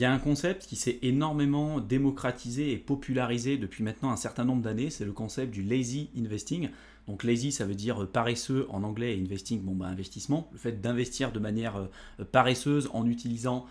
Il y a un concept qui s'est énormément démocratisé et popularisé depuis maintenant un certain nombre d'années, c'est le concept du lazy investing. Donc lazy, ça veut dire paresseux en anglais, et investing, bon bah investissement. Le fait d'investir de manière paresseuse en utilisant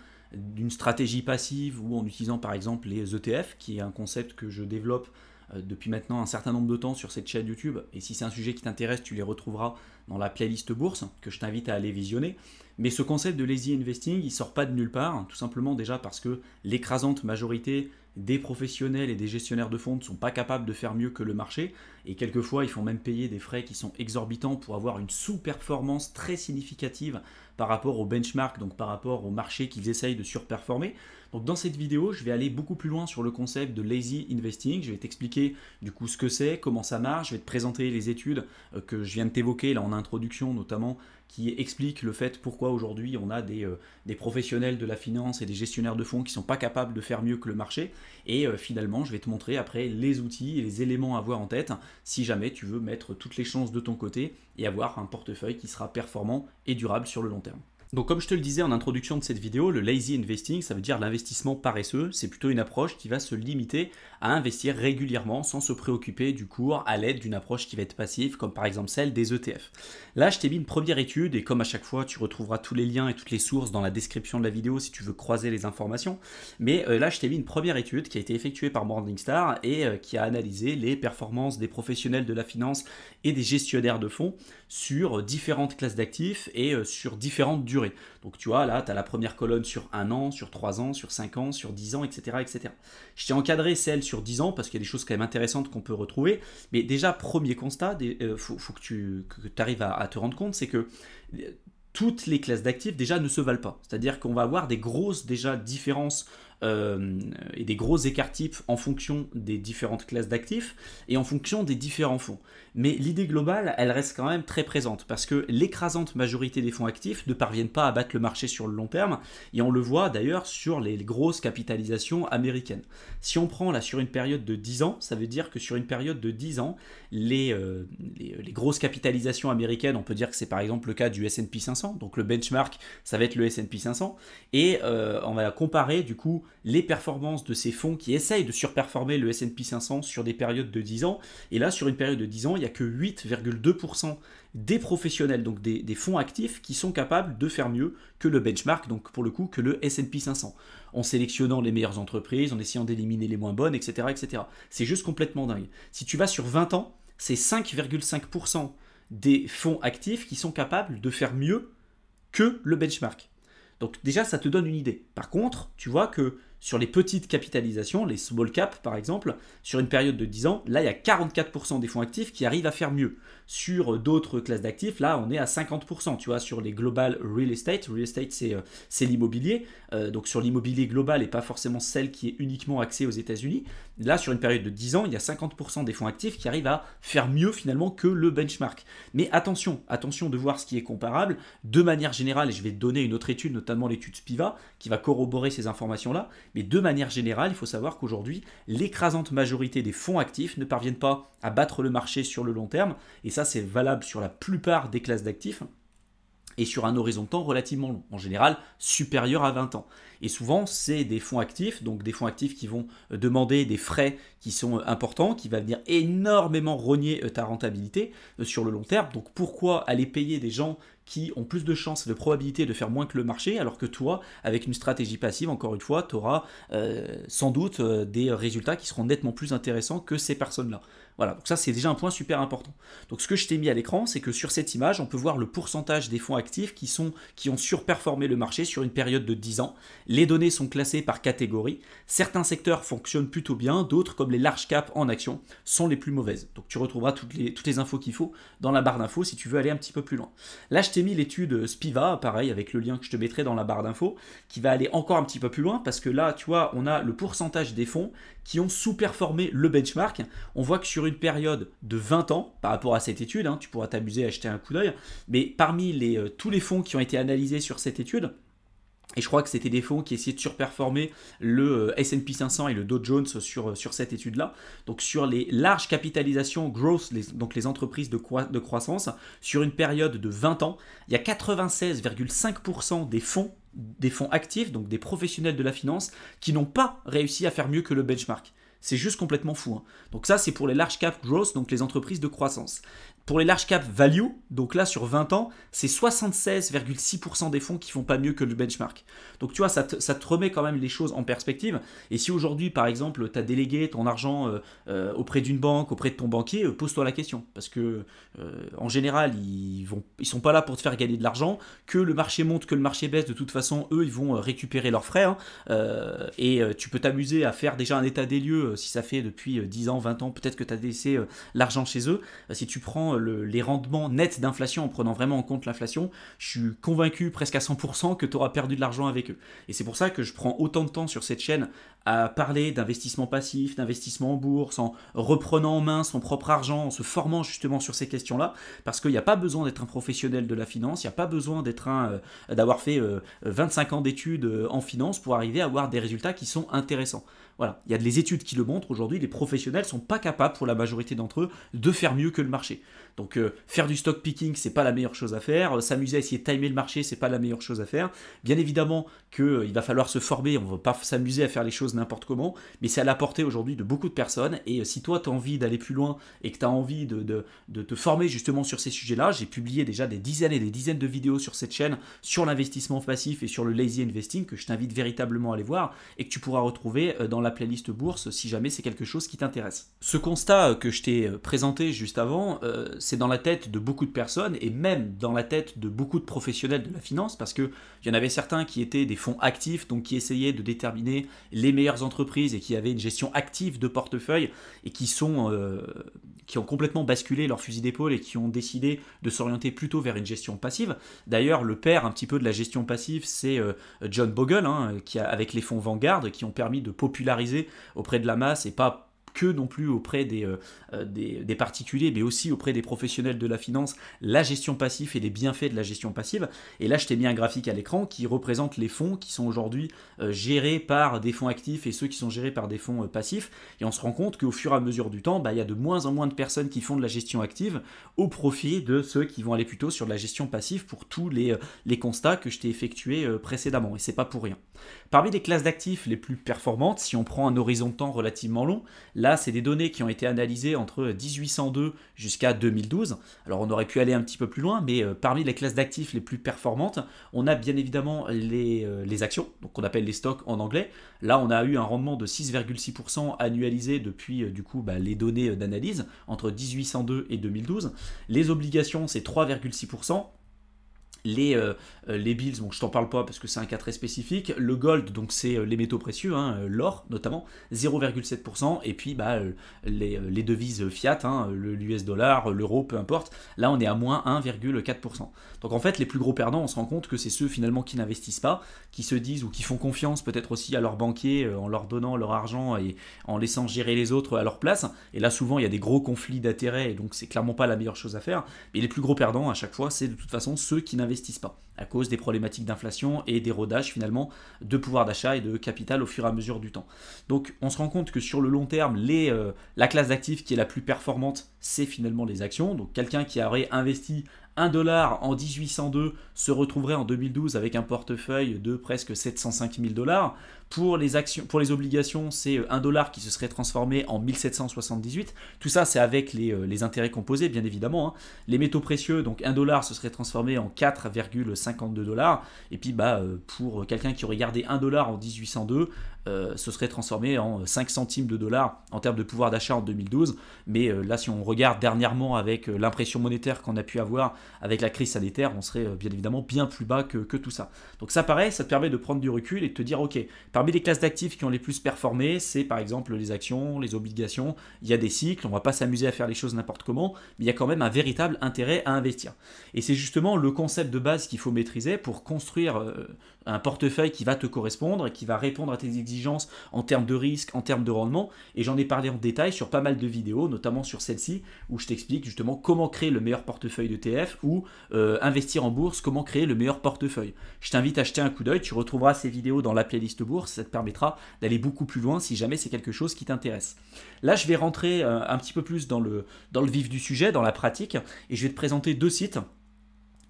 une stratégie passive ou en utilisant par exemple les ETF, qui est un concept que je développe depuis maintenant un certain nombre de temps sur cette chaîne YouTube. Et si c'est un sujet qui t'intéresse, tu les retrouveras dans la playlist bourse que je t'invite à aller visionner. Mais ce concept de lazy investing, il sort pas de nulle part, tout simplement déjà parce que l'écrasante majorité des professionnels et des gestionnaires de fonds ne sont pas capables de faire mieux que le marché, et quelquefois ils font même payer des frais qui sont exorbitants pour avoir une sous-performance très significative par rapport au benchmark, donc par rapport au marché qu'ils essayent de surperformer. Donc dans cette vidéo, je vais aller beaucoup plus loin sur le concept de lazy investing. Je vais t'expliquer du coup ce que c'est, comment ça marche. Je vais te présenter les études que je viens de t'évoquer là en introduction notamment, qui expliquent le fait pourquoi aujourd'hui on a des professionnels de la finance et des gestionnaires de fonds qui ne sont pas capables de faire mieux que le marché. Et finalement, je vais te montrer après les outils et les éléments à avoir en tête si jamais tu veux mettre toutes les chances de ton côté et avoir un portefeuille qui sera performant et durable sur le long terme. Donc comme je te le disais en introduction de cette vidéo, le lazy investing, ça veut dire l'investissement paresseux. C'est plutôt une approche qui va se limiter à investir régulièrement sans se préoccuper du cours à l'aide d'une approche qui va être passive, comme par exemple celle des ETF. Là, je t'ai mis une première étude et comme à chaque fois, tu retrouveras tous les liens et toutes les sources dans la description de la vidéo si tu veux croiser les informations. Mais là, je t'ai mis une première étude qui a été effectuée par Morningstar et qui a analysé les performances des professionnels de la finance et des gestionnaires de fonds sur différentes classes d'actifs et sur différentes durées. Donc tu vois, là, tu as la première colonne sur 1 an, sur 3 ans, sur 5 ans, sur 10 ans, etc. etc. Je t'ai encadré celle sur 10 ans parce qu'il y a des choses quand même intéressantes qu'on peut retrouver. Mais déjà, premier constat, faut que tu arrives à te rendre compte, c'est que toutes les classes d'actifs déjà ne se valent pas. C'est-à-dire qu'on va avoir des grosses déjà différences et des gros écarts types en fonction des différentes classes d'actifs et en fonction des différents fonds. Mais l'idée globale, elle reste quand même très présente parce que l'écrasante majorité des fonds actifs ne parviennent pas à battre le marché sur le long terme et on le voit d'ailleurs sur les grosses capitalisations américaines. Si on prend là sur une période de 10 ans, ça veut dire que sur une période de 10 ans, les grosses capitalisations américaines, on peut dire que c'est par exemple le cas du S&P 500, donc le benchmark, ça va être le S&P 500, et on va comparer du coup les performances de ces fonds qui essayent de surperformer le S&P 500 sur des périodes de 10 ans. Et là, sur une période de 10 ans, il n'y a que 8,2% des professionnels, donc des fonds actifs, qui sont capables de faire mieux que le benchmark, donc pour le coup que le S&P 500, en sélectionnant les meilleures entreprises, en essayant d'éliminer les moins bonnes, etc. etc. C'est juste complètement dingue. Si tu vas sur 20 ans, c'est 5,5% des fonds actifs qui sont capables de faire mieux que le benchmark. Donc déjà, ça te donne une idée. Par contre, tu vois que sur les petites capitalisations, les small caps par exemple, sur une période de 10 ans, là il y a 44% des fonds actifs qui arrivent à faire mieux. Sur d'autres classes d'actifs, là on est à 50%, tu vois, sur les global real estate. Real estate c'est l'immobilier, donc sur l'immobilier global et pas forcément celle qui est uniquement axée aux États-Unis. Là sur une période de 10 ans, il y a 50% des fonds actifs qui arrivent à faire mieux finalement que le benchmark. Mais attention de voir ce qui est comparable. De manière générale, et je vais te donner une autre étude, notamment l'étude Spiva, qui va corroborer ces informations-là. Mais de manière générale, il faut savoir qu'aujourd'hui, l'écrasante majorité des fonds actifs ne parviennent pas à battre le marché sur le long terme. Et ça, c'est valable sur la plupart des classes d'actifs et sur un horizon de temps relativement long, en général supérieur à 20 ans. Et souvent, c'est des fonds actifs, donc des fonds actifs qui vont demander des frais qui sont importants, qui va venir énormément rogner ta rentabilité sur le long terme. Donc pourquoi aller payer des gens qui ont plus de chances et de probabilité de faire moins que le marché, alors que toi, avec une stratégie passive, encore une fois, tu auras sans doute des résultats qui seront nettement plus intéressants que ces personnes-là. Voilà, donc ça c'est déjà un point super important. Donc ce que je t'ai mis à l'écran, c'est que sur cette image, on peut voir le pourcentage des fonds actifs qui ont surperformé le marché sur une période de 10 ans. Les données sont classées par catégorie. Certains secteurs fonctionnent plutôt bien, d'autres, comme les large caps en action, sont les plus mauvaises. Donc tu retrouveras toutes les infos qu'il faut dans la barre d'infos si tu veux aller un petit peu plus loin. Là, je t'ai mis l'étude Spiva, pareil, avec le lien que je te mettrai dans la barre d'infos, qui va aller encore un petit peu plus loin, parce que là, tu vois, on a le pourcentage des fonds qui ont sous-performé le benchmark. On voit que sur une période de 20 ans, par rapport à cette étude, tu pourras t'amuser à jeter un coup d'œil, mais parmi tous les fonds qui ont été analysés sur cette étude, et je crois que c'était des fonds qui essayaient de surperformer le S&P 500 et le Dow Jones sur cette étude-là. Donc sur les larges capitalisations growth, donc les entreprises de croissance, sur une période de 20 ans, il y a 96,5% des fonds des fonds actifs, donc des professionnels de la finance, qui n'ont pas réussi à faire mieux que le benchmark. C'est juste complètement fou, hein. Donc ça, c'est pour les large cap growth, donc les entreprises de croissance. Pour les large cap value, donc là sur 20 ans, c'est 76,6% des fonds qui font pas mieux que le benchmark. Donc tu vois, ça te remet quand même les choses en perspective. Et si aujourd'hui, par exemple, tu as délégué ton argent auprès d'une banque, auprès de ton banquier, pose-toi la question. Parce que en général, ils sont pas là pour te faire gagner de l'argent. Que le marché monte, que le marché baisse, de toute façon, eux, ils vont récupérer leurs frais, hein. Et tu peux t'amuser à faire déjà un état des lieux, si ça fait depuis 10 ans, 20 ans, peut-être que tu as laissé l'argent chez eux. Si tu prends les rendements nets d'inflation en prenant vraiment en compte l'inflation, je suis convaincu presque à 100% que tu auras perdu de l'argent avec eux. Et c'est pour ça que je prends autant de temps sur cette chaîne à parler d'investissement passif, d'investissement en bourse, en reprenant en main son propre argent, en se formant justement sur ces questions-là, parce qu'il n'y a pas besoin d'être un professionnel de la finance, il n'y a pas besoin d'avoir fait 25 ans d'études en finance pour arriver à avoir des résultats qui sont intéressants. Voilà, il y a des études qui le montrent, aujourd'hui les professionnels ne sont pas capables, pour la majorité d'entre eux, de faire mieux que le marché. Donc faire du stock picking, c'est pas la meilleure chose à faire, s'amuser à essayer de timer le marché, c'est pas la meilleure chose à faire. Bien évidemment qu'il va falloir se former, on ne va pas s'amuser à faire les choses n'importe comment, mais c'est à la portée aujourd'hui de beaucoup de personnes, et si toi tu as envie d'aller plus loin et que tu as envie de te former justement sur ces sujets-là, j'ai publié déjà des dizaines et des dizaines de vidéos sur cette chaîne, sur l'investissement passif et sur le lazy investing, que je t'invite véritablement à aller voir, et que tu pourras retrouver dans la playlist bourse si jamais c'est quelque chose qui t'intéresse. Ce constat que je t'ai présenté juste avant, c'est dans la tête de beaucoup de personnes et même dans la tête de beaucoup de professionnels de la finance, parce qu'il y en avait certains qui étaient des fonds actifs, donc qui essayaient de déterminer les meilleures entreprises et qui avaient une gestion active de portefeuille et qui ont complètement basculé leur fusil d'épaule et qui ont décidé de s'orienter plutôt vers une gestion passive. D'ailleurs, le père un petit peu de la gestion passive, c'est John Bogle, hein, avec les fonds Vanguard, qui ont permis de populariser auprès de la masse et pas que non plus auprès des particuliers, mais aussi auprès des professionnels de la finance, la gestion passive et les bienfaits de la gestion passive. Et là, je t'ai mis un graphique à l'écran qui représente les fonds qui sont aujourd'hui gérés par des fonds actifs et ceux qui sont gérés par des fonds passifs. Et on se rend compte qu'au fur et à mesure du temps, il y a de moins en moins de personnes qui font de la gestion active au profit de ceux qui vont aller plutôt sur de la gestion passive pour tous les constats que je t'ai effectués précédemment. Et c'est pas pour rien. Parmi les classes d'actifs les plus performantes, si on prend un horizon de temps relativement long, là, c'est des données qui ont été analysées entre 1802 jusqu'à 2012. Alors, on aurait pu aller un petit peu plus loin, mais parmi les classes d'actifs les plus performantes, on a bien évidemment les actions, donc on appelle les stocks en anglais. Là, on a eu un rendement de 6,6% annualisé depuis les données d'analyse entre 1802 et 2012. Les obligations, c'est 3,6%. Les bills, bon, je t'en parle pas parce que c'est un cas très spécifique. Le gold, donc c'est les métaux précieux, hein, l'or notamment, 0,7%. Et puis les devises fiat, hein, l'US dollar, l'euro, peu importe. Là, on est à moins 1,4%. Donc en fait, les plus gros perdants, on se rend compte que c'est ceux finalement qui n'investissent pas, qui se disent ou qui font confiance peut-être aussi à leurs banquiers en leur donnant leur argent et en laissant gérer les autres à leur place. Et là, souvent, il y a des gros conflits d'intérêts et donc c'est clairement pas la meilleure chose à faire. Mais les plus gros perdants, à chaque fois, c'est de toute façon ceux qui n'investissent pas, à cause des problématiques d'inflation et d'érodage finalement de pouvoir d'achat et de capital au fur et à mesure du temps. Donc on se rend compte que sur le long terme, la classe d'actifs qui est la plus performante, c'est finalement les actions. Donc quelqu'un qui aurait investi 1 dollar en 1802 se retrouverait en 2012 avec un portefeuille de presque 705 000 dollars. Pour les obligations, c'est 1 dollar qui se serait transformé en 1778. Tout ça, c'est avec les intérêts composés, bien évidemment, hein. Les métaux précieux, donc 1 dollar se serait transformé en 4,52 dollars. Et puis, pour quelqu'un qui aurait gardé 1 dollar en 1802, ce serait transformé en 5 centimes de dollars en termes de pouvoir d'achat en 2012. Mais là, si on regarde dernièrement avec l'impression monétaire qu'on a pu avoir avec la crise sanitaire, on serait bien évidemment bien plus bas que tout ça. Donc ça, pareil, ça te permet de prendre du recul et de te dire, ok, parmi les classes d'actifs qui ont les plus performé, c'est par exemple les actions, les obligations. Il y a des cycles, on ne va pas s'amuser à faire les choses n'importe comment, mais il y a quand même un véritable intérêt à investir. Et c'est justement le concept de base qu'il faut maîtriser pour construire un portefeuille qui va te correspondre et qui va répondre à tes exigences en termes de risque, en termes de rendement. Et j'en ai parlé en détail sur pas mal de vidéos, notamment sur celle-ci, où je t'explique justement comment créer le meilleur portefeuille d'ETF ou investir en bourse, comment créer le meilleur portefeuille. Je t'invite à jeter un coup d'œil, tu retrouveras ces vidéos dans la playlist bourse, ça te permettra d'aller beaucoup plus loin si jamais c'est quelque chose qui t'intéresse. Là, je vais rentrer un petit peu plus dans le vif du sujet, dans la pratique, et je vais te présenter deux sites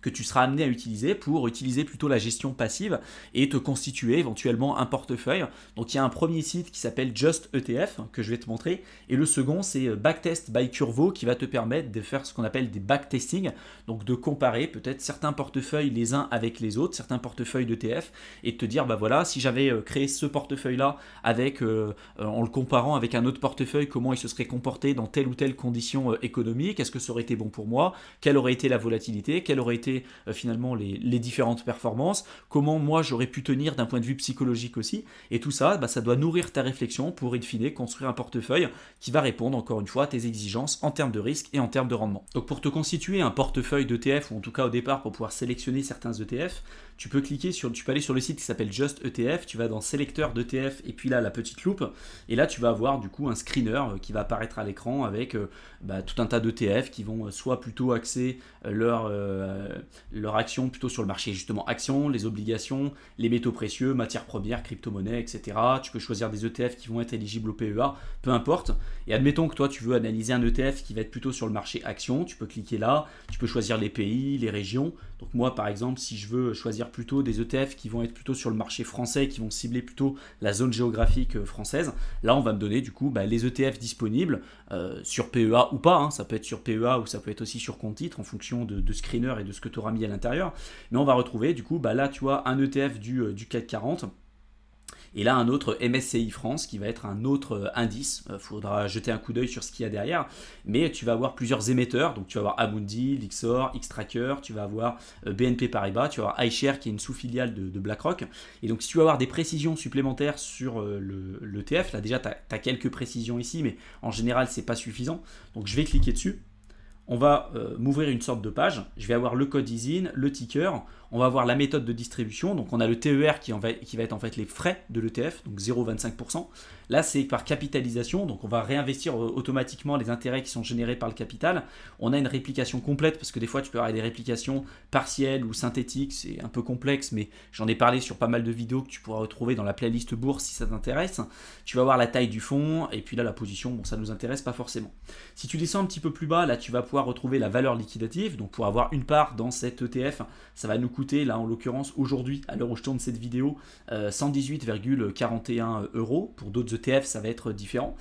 que tu seras amené à utiliser pour utiliser plutôt la gestion passive et te constituer éventuellement un portefeuille. Donc il y a un premier site qui s'appelle Just ETF que je vais te montrer et le second c'est Backtest by Curvo qui va te permettre de faire ce qu'on appelle des backtesting, donc de comparer peut-être certains portefeuilles les uns avec les autres, certains portefeuilles d'ETF et de te dire bah voilà, si j'avais créé ce portefeuille là avec en le comparant avec un autre portefeuille, comment il se serait comporté dans telle ou telle condition économique, est-ce que ça aurait été bon pour moi, quelle aurait été la volatilité, quelle aurait été finalement les différentes performances, comment moi j'aurais pu tenir d'un point de vue psychologique aussi, et tout ça, bah, ça doit nourrir ta réflexion pour in fine construire un portefeuille qui va répondre encore une fois à tes exigences en termes de risque et en termes de rendement. Donc pour te constituer un portefeuille d'ETF, ou en tout cas au départ pour pouvoir sélectionner certains ETF, tu peux aller sur le site qui s'appelle Just ETF, tu vas dans sélecteur d'ETF et puis là la petite loupe, et là tu vas avoir du coup un screener qui va apparaître à l'écran avec tout un tas d'ETF qui vont soit plutôt axer leur action plutôt sur le marché justement actions, les obligations, les métaux précieux, matières premières, crypto-monnaies, etc. Tu peux choisir des ETF qui vont être éligibles au PEA, peu importe. Et admettons que toi tu veux analyser un ETF qui va être plutôt sur le marché action, tu peux cliquer là, tu peux choisir les pays, les régions. Donc moi par exemple si je veux choisir plutôt des ETF qui vont être plutôt sur le marché français, qui vont cibler plutôt la zone géographique française, là on va me donner du coup les ETF disponibles sur PEA ou pas, hein. Ça peut être sur PEA ou ça peut être aussi sur compte titre en fonction de screener et de ce que tu auras mis à l'intérieur. Mais on va retrouver du coup là tu vois un ETF du CAC 40. Et là, un autre MSCI France qui va être un autre indice. Il faudra jeter un coup d'œil sur ce qu'il y a derrière. Mais tu vas avoir plusieurs émetteurs. Donc, tu vas avoir Amundi, Lyxor, Xtracker, tu vas avoir BNP Paribas, tu vas avoir iShares qui est une sous-filiale de BlackRock. Et donc, si tu veux avoir des précisions supplémentaires sur l'ETF, là déjà, tu as quelques précisions ici, mais en général, ce n'est pas suffisant. Donc, je vais cliquer dessus. On va m'ouvrir une sorte de page. Je vais avoir le code ISIN, le ticker. On va avoir la méthode de distribution. Donc, on a le TER qui va être en fait les frais de l'ETF, donc 0,25%. Là, c'est par capitalisation. Donc, on va réinvestir automatiquement les intérêts qui sont générés par le capital. On a une réplication complète parce que des fois, tu peux avoir des réplications partielles ou synthétiques. C'est un peu complexe, mais j'en ai parlé sur pas mal de vidéos que tu pourras retrouver dans la playlist bourse si ça t'intéresse. Tu vas voir la taille du fonds et puis là, la position, bon, ça ne nous intéresse pas forcément. Si tu descends un petit peu plus bas, là, tu vas pouvoir retrouver la valeur liquidative. Donc, pour avoir une part dans cet ETF, ça va nous coûter, là, en l'occurrence, aujourd'hui, à l'heure où je tourne cette vidéo, 118,41 €. Pour d'autres ETF, ça va être différent.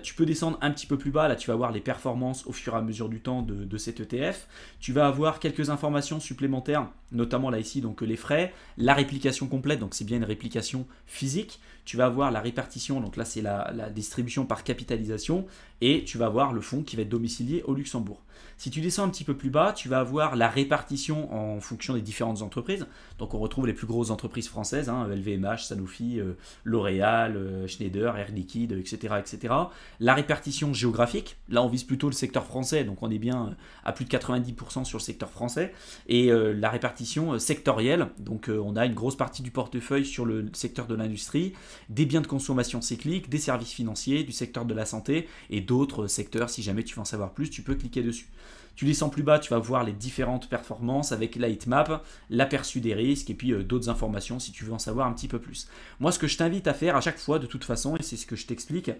Tu peux descendre un petit peu plus bas, là tu vas voir les performances au fur et à mesure du temps de cet ETF. Tu vas avoir quelques informations supplémentaires, notamment là ici, donc les frais, la réplication complète, donc c'est bien une réplication physique. Tu vas avoir la répartition, donc là c'est la distribution par capitalisation, et tu vas avoir le fonds qui va être domicilié au Luxembourg. Si tu descends un petit peu plus bas, tu vas avoir la répartition en fonction des différentes entreprises. Donc on retrouve les plus grosses entreprises françaises, LVMH, Sanofi, L'Oréal, Schneider, Air Liquide, etc., etc. La répartition géographique, là on vise plutôt le secteur français, donc on est bien à plus de 90% sur le secteur français. Et la répartition sectorielle, donc on a une grosse partie du portefeuille sur le secteur de l'industrie, des biens de consommation cyclique, des services financiers, du secteur de la santé et d'autres secteurs. Si jamais tu veux en savoir plus, tu peux cliquer dessus. Tu descends plus bas, tu vas voir les différentes performances avec la heatmap, l'aperçu des risques et puis d'autres informations si tu veux en savoir un petit peu plus. Moi, ce que je t'invite à faire à chaque fois, de toute façon, et c'est ce que je t'explique,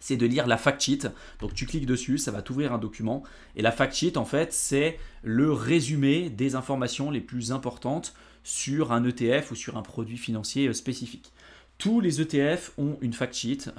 c'est de lire la fact sheet. Donc tu cliques dessus, ça va t'ouvrir un document. Et la fact sheet, en fait, c'est le résumé des informations les plus importantes sur un ETF ou sur un produit financier spécifique. Tous les ETF ont une fact sheet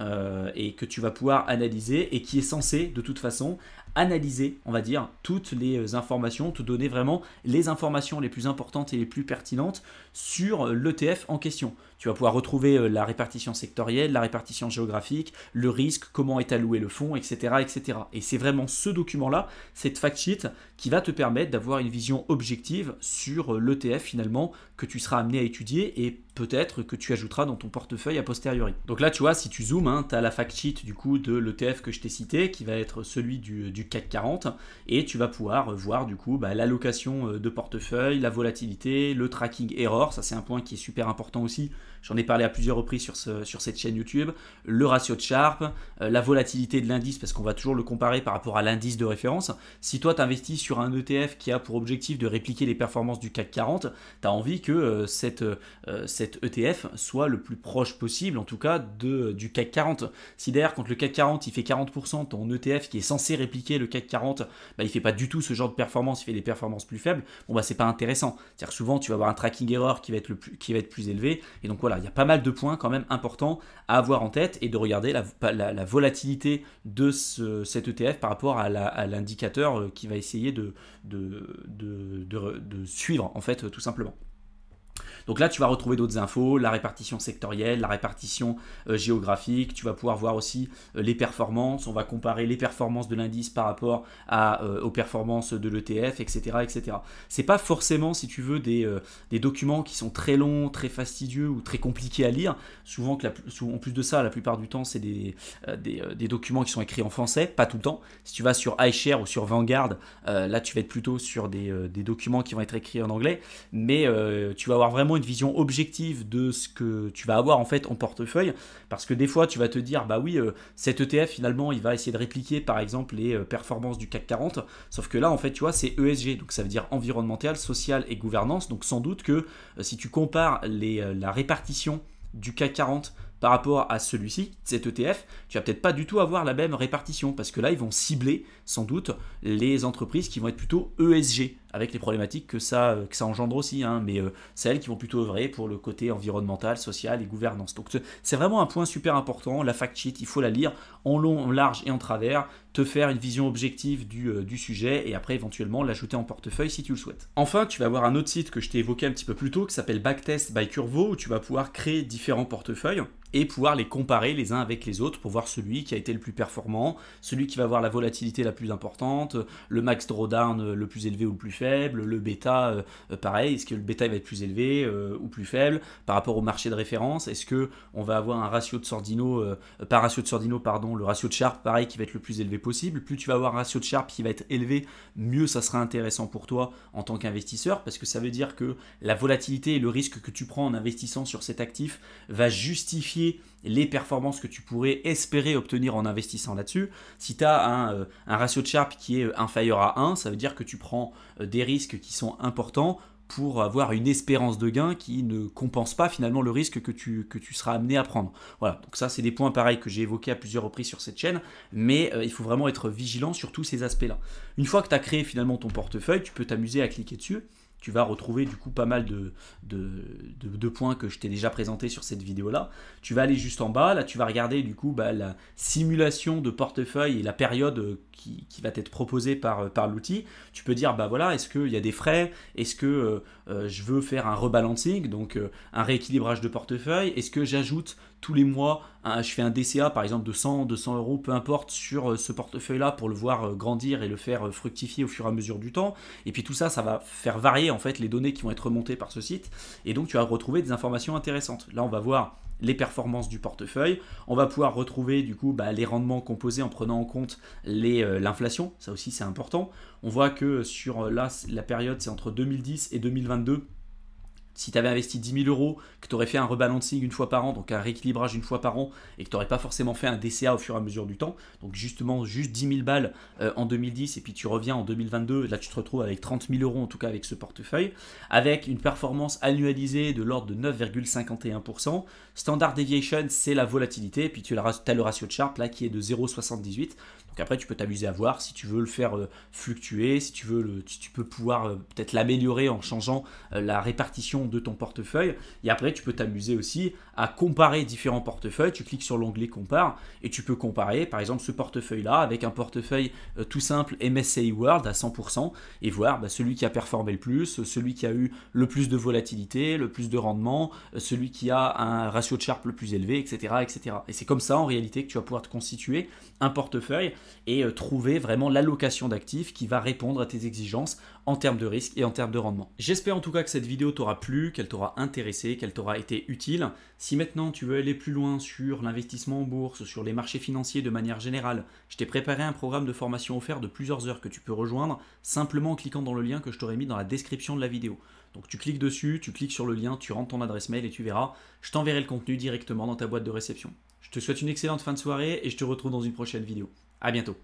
et que tu vas pouvoir analyser et qui est censé de toute façon analyser, on va dire, toutes les informations, te donner vraiment les informations les plus importantes et les plus pertinentes sur l'ETF en question. Tu vas pouvoir retrouver la répartition sectorielle, la répartition géographique, le risque, comment est alloué le fonds, etc. etc. Et c'est vraiment ce document-là, cette fact sheet, qui va te permettre d'avoir une vision objective sur l'ETF finalement que tu seras amené à étudier et peut-être que tu ajouteras dans ton portefeuille a posteriori. Donc là, tu vois, si tu zoomes, tu as la fact sheet du coup de l'ETF que je t'ai cité, qui va être celui du CAC 40, et tu vas pouvoir voir du coup l'allocation de portefeuille, la volatilité, le tracking error, ça c'est un point qui est super important aussi j'en ai parlé à plusieurs reprises sur cette chaîne YouTube, le ratio de Sharpe, la volatilité de l'indice, parce qu'on va toujours le comparer par rapport à l'indice de référence. Si toi tu investis sur un ETF qui a pour objectif de répliquer les performances du CAC 40, tu as envie que cet ETF soit le plus proche possible, en tout cas du CAC 40. Si derrière, quand le CAC 40 il fait 40%, ton ETF qui est censé répliquer le CAC 40, il fait pas du tout ce genre de performance, il fait des performances plus faibles, bon c'est pas intéressant. C'est-à-dire que souvent tu vas avoir un tracking error qui va être plus élevé, et donc voilà, il y a pas mal de points quand même importants à avoir en tête, et de regarder la volatilité de cet ETF par rapport à l'indicateur qui va essayer de suivre en fait tout simplement. Donc là, tu vas retrouver d'autres infos, la répartition sectorielle, la répartition géographique. Tu vas pouvoir voir aussi les performances. On va comparer les performances de l'indice par rapport aux performances de l'ETF, etc., etc. C'est pas forcément, si tu veux, des documents qui sont très longs, très fastidieux ou très compliqués à lire. Souvent, en plus de ça, la plupart du temps, c'est des documents qui sont écrits en français, pas tout le temps. Si tu vas sur iShare ou sur Vanguard, là, tu vas être plutôt sur des documents qui vont être écrits en anglais, mais tu vas avoir vraiment une vision objective de ce que tu vas avoir en fait en portefeuille, parce que des fois tu vas te dire bah oui, cet ETF finalement il va essayer de répliquer par exemple les performances du CAC 40, sauf que là en fait tu vois c'est ESG, donc ça veut dire environnemental, social et gouvernance, donc sans doute que si tu compares la répartition du CAC 40 par rapport à celui-ci, cet ETF, tu vas peut-être pas du tout avoir la même répartition, parce que là, ils vont cibler sans doute les entreprises qui vont être plutôt ESG, avec les problématiques que ça engendre aussi, hein, mais c'est elles qui vont plutôt œuvrer pour le côté environnemental, social et gouvernance. Donc c'est vraiment un point super important, la fact sheet, il faut la lire en long, en large et en travers, te faire une vision objective du sujet, et après éventuellement l'ajouter en portefeuille si tu le souhaites. Enfin, tu vas avoir un autre site que je t'ai évoqué un petit peu plus tôt, qui s'appelle Backtest by Curvo, où tu vas pouvoir créer différents portefeuilles et pouvoir les comparer les uns avec les autres pour voir celui qui a été le plus performant, celui qui va avoir la volatilité la plus importante, le max drawdown le plus élevé ou le plus faible, le bêta pareil, est-ce que le bêta va être plus élevé ou plus faible par rapport au marché de référence, est-ce que on va avoir un ratio de Sortino, le ratio de Sharpe pareil qui va être le plus élevé possible. Plus tu vas avoir un ratio de Sharpe qui va être élevé, mieux ça sera intéressant pour toi en tant qu'investisseur, parce que ça veut dire que la volatilité et le risque que tu prends en investissant sur cet actif va justifier les performances que tu pourrais espérer obtenir en investissant là-dessus. Si tu as un ratio de Sharpe qui est inférieur à 1, ça veut dire que tu prends des risques qui sont importants pour avoir une espérance de gain qui ne compense pas finalement le risque que tu seras amené à prendre. Voilà, donc ça c'est des points pareils que j'ai évoqués à plusieurs reprises sur cette chaîne, mais il faut vraiment être vigilant sur tous ces aspects-là. Une fois que tu as créé finalement ton portefeuille, tu peux t'amuser à cliquer dessus. Tu vas retrouver du coup pas mal de points que je t'ai déjà présentés sur cette vidéo-là. Tu vas aller juste en bas, là tu vas regarder du coup la simulation de portefeuille et la période qui va être proposée par l'outil. Tu peux dire bah voilà, est-ce qu'il y a des frais, est-ce que je veux faire un rebalancing, donc un rééquilibrage de portefeuille, est-ce que j'ajoute tous les mois, je fais un DCA par exemple de 100, 200 euros, peu importe, sur ce portefeuille-là pour le voir grandir et le faire fructifier au fur et à mesure du temps. Et puis tout ça, ça va faire varier en fait les données qui vont être remontées par ce site. Et donc tu vas retrouver des informations intéressantes. Là, on va voir les performances du portefeuille. On va pouvoir retrouver du coup les rendements composés en prenant en compte l'inflation. Ça aussi, c'est important. On voit que sur la période, c'est entre 2010 et 2022. Si tu avais investi 10 000 euros, que tu aurais fait un rebalancing une fois par an, donc un rééquilibrage une fois par an, et que tu n'aurais pas forcément fait un DCA au fur et à mesure du temps, donc justement juste 10 000 balles en 2010, et puis tu reviens en 2022, là tu te retrouves avec 30 000 euros en tout cas avec ce portefeuille, avec une performance annualisée de l'ordre de 9,51%. Standard Deviation, c'est la volatilité, et puis tu as le ratio de Sharpe là qui est de 0,78. Donc après, tu peux t'amuser à voir si tu veux le faire fluctuer, si tu peux pouvoir peut-être l'améliorer en changeant la répartition de ton portefeuille. Et après, tu peux t'amuser aussi à comparer différents portefeuilles. Tu cliques sur l'onglet Compare et tu peux comparer, par exemple, ce portefeuille-là avec un portefeuille tout simple MSCI World à 100% et voir celui qui a performé le plus, celui qui a eu le plus de volatilité, le plus de rendement, celui qui a un ratio de Sharpe le plus élevé, etc., etc. Et c'est comme ça, en réalité, que tu vas pouvoir te constituer un portefeuille et trouver vraiment l'allocation d'actifs qui va répondre à tes exigences en termes de risque et en termes de rendement. J'espère en tout cas que cette vidéo t'aura plu, qu'elle t'aura intéressé, qu'elle t'aura été utile. Si maintenant tu veux aller plus loin sur l'investissement en bourse, sur les marchés financiers de manière générale, je t'ai préparé un programme de formation offert de plusieurs heures que tu peux rejoindre simplement en cliquant dans le lien que je t'aurai mis dans la description de la vidéo. Donc tu cliques dessus, tu cliques sur le lien, tu rentres ton adresse mail et tu verras, je t'enverrai le contenu directement dans ta boîte de réception. Je te souhaite une excellente fin de soirée et je te retrouve dans une prochaine vidéo. À bientôt.